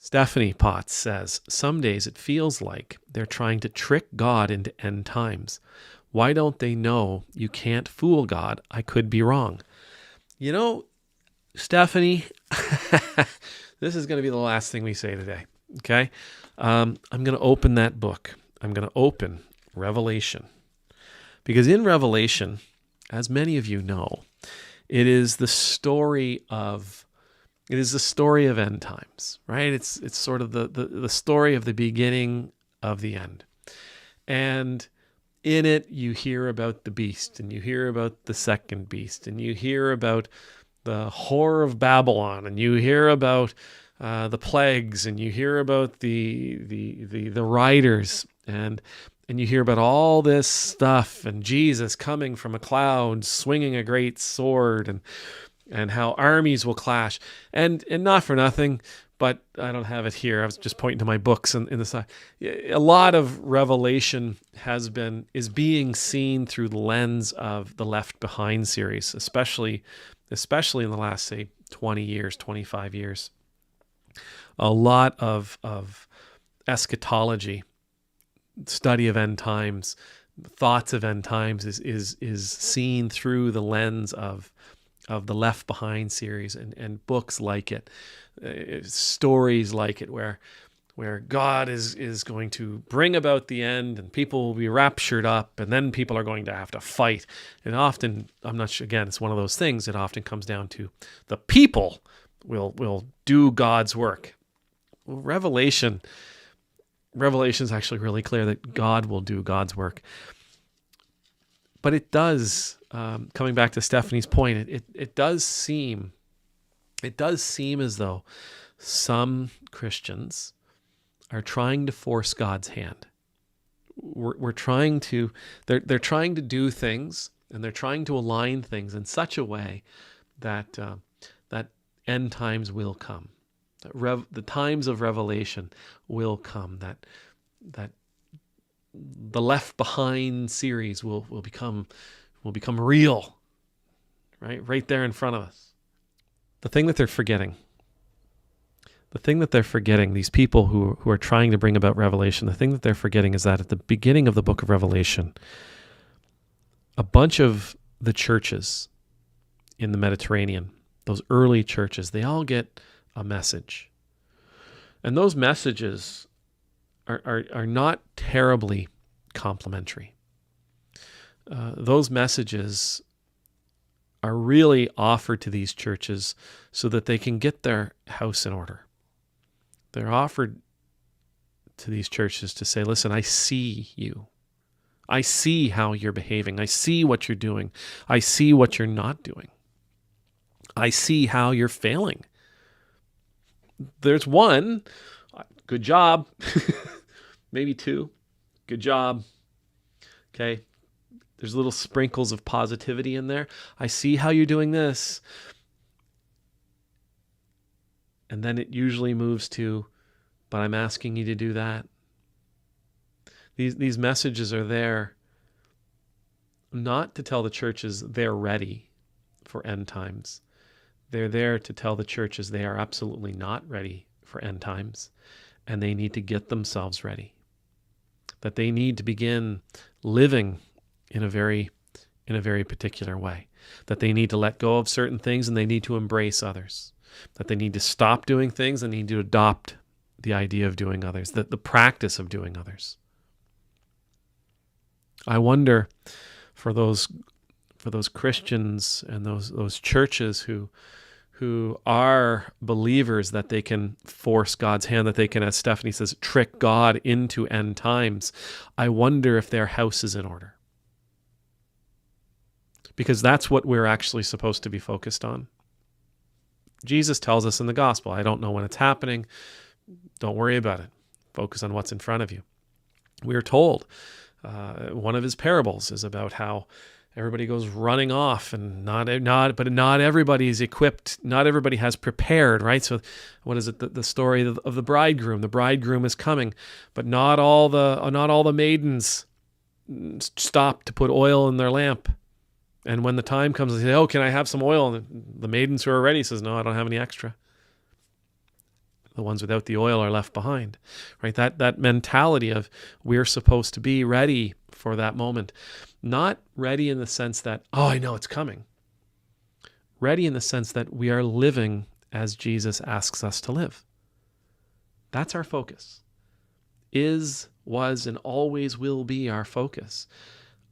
Stephanie Potts says, some days it feels like they're trying to trick God into end times. Why don't they know you can't fool God? I could be wrong. You know, Stephanie, this is going to be the last thing we say today. Okay? I'm going to open that book. I'm going to open Revelation. Because in Revelation, as many of you know, it is the story of end times, right? It's sort of the story of the beginning of the end. And in it, you hear about the beast, and you hear about the second beast, and you hear about the whore of Babylon, and you hear about the plagues, and you hear about the riders, and you hear about all this stuff, and Jesus coming from a cloud, swinging a great sword, and how armies will clash, and not for nothing, but I don't have it here. I was just pointing to my books in the side. A lot of Revelation is being seen through the lens of the Left Behind series, especially in the last, say, 20 years, 25 years. A lot of eschatology, study of end times, thoughts of end times is seen through the lens of the Left Behind series and books like it, stories like it, where God is going to bring about the end, and people will be raptured up, and then people are going to have to fight. And often, I'm not sure, again, it's one of those things, it often comes down to the people will do God's work. Well, Revelation is actually really clear that God will do God's work. But it does, coming back to Stephanie's point, it does seem as though some Christians are trying to force God's hand. They're trying to do things, and they're trying to align things in such a way that that end times will come, that the times of Revelation will come, that the Left Behind series will become real, right there in front of us. The thing that they're forgetting, these people who are trying to bring about Revelation, the thing that they're forgetting is that at the beginning of the book of Revelation, a bunch of the churches in the Mediterranean, those early churches, they all get a message. And those messages are not terribly complimentary. Those messages are really offered to these churches so that they can get their house in order. They're offered to these churches to say, listen, I see you. I see how you're behaving. I see what you're doing. I see what you're not doing. I see how you're failing. There's one, good job. Maybe two, good job. Okay. There's little sprinkles of positivity in there. I see how you're doing this. And then it usually moves to, but I'm asking you to do that. These messages are there not to tell the churches they're ready for end times. They're there to tell the churches they are absolutely not ready for end times, and they need to get themselves ready. That they need to begin living in a very particular way. That they need to let go of certain things and they need to embrace others. That they need to stop doing things and need to adopt the idea of doing others, the practice of doing others. I wonder for those Christians and those churches who are believers, that they can force God's hand, that they can, as Stephanie says, trick God into end times. I wonder if their house is in order. Because that's what we're actually supposed to be focused on. Jesus tells us in the gospel, I don't know when it's happening. Don't worry about it. Focus on what's in front of you. We're told, one of his parables is about how everybody goes running off, and not everybody is equipped. Not everybody has prepared, right? So what is it? The story of the bridegroom. The bridegroom is coming, but not all the maidens stop to put oil in their lamp. And when the time comes, they say, oh, can I have some oil? And the maidens who are ready says, no, I don't have any extra. The ones without the oil are left behind, right? That mentality of we're supposed to be ready for that moment. Not ready in the sense that, oh, I know it's coming. Ready in the sense that we are living as Jesus asks us to live. That's our focus. Is, was, and always will be our focus.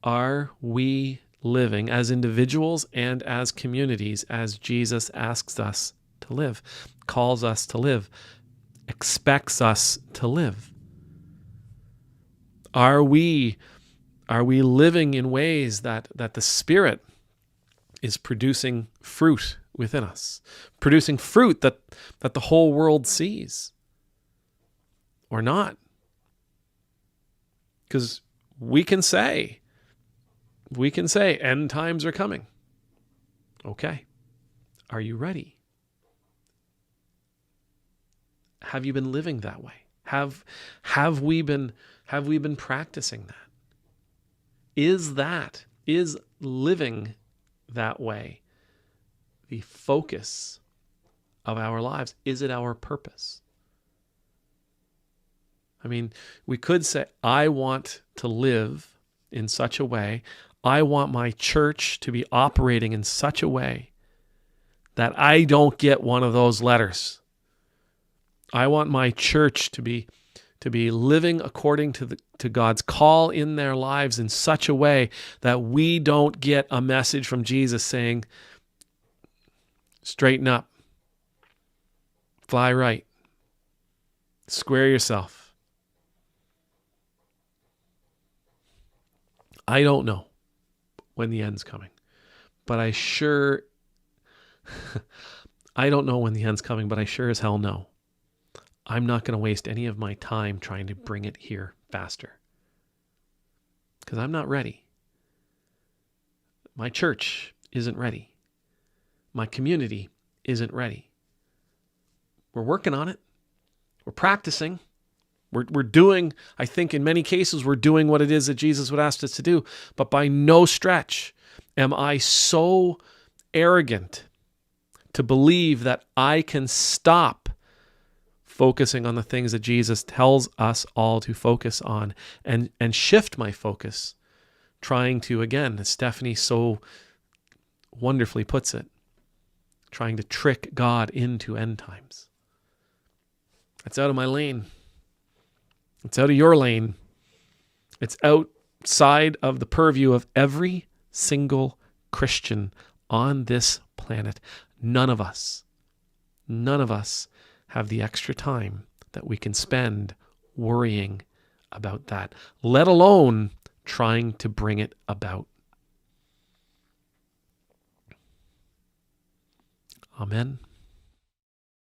Are we living as individuals and as communities as Jesus asks us to live, calls us to live, expects us to live? Are we living in ways that the Spirit is producing fruit within us, producing fruit that the whole world sees, or not? Because we can say end times are coming. Okay. Are you ready? Have you been living that way? Have we been practicing that? Is living that way the focus of our lives? Is it our purpose? I mean, we could say, I want to live in such a way. I want my church to be operating in such a way that I don't get one of those letters. I want my church to be living according to God's call in their lives in such a way that we don't get a message from Jesus saying, straighten up, fly right, square yourself. I don't know when the end's coming, but I don't know when the end's coming, but I sure as hell know I'm not going to waste any of my time trying to bring it here faster, because I'm not ready. My church isn't ready. My community isn't ready. We're working on it. We're practicing. We're doing, I think in many cases, we're doing what it is that Jesus would ask us to do. But by no stretch am I so arrogant to believe that I can stop focusing on the things that Jesus tells us all to focus on and shift my focus, trying to, again, as Stephanie so wonderfully puts it, trying to trick God into end times. That's out of my lane. It's out of your lane. It's outside of the purview of every single Christian on this planet. None of us have the extra time that we can spend worrying about that, let alone trying to bring it about. Amen.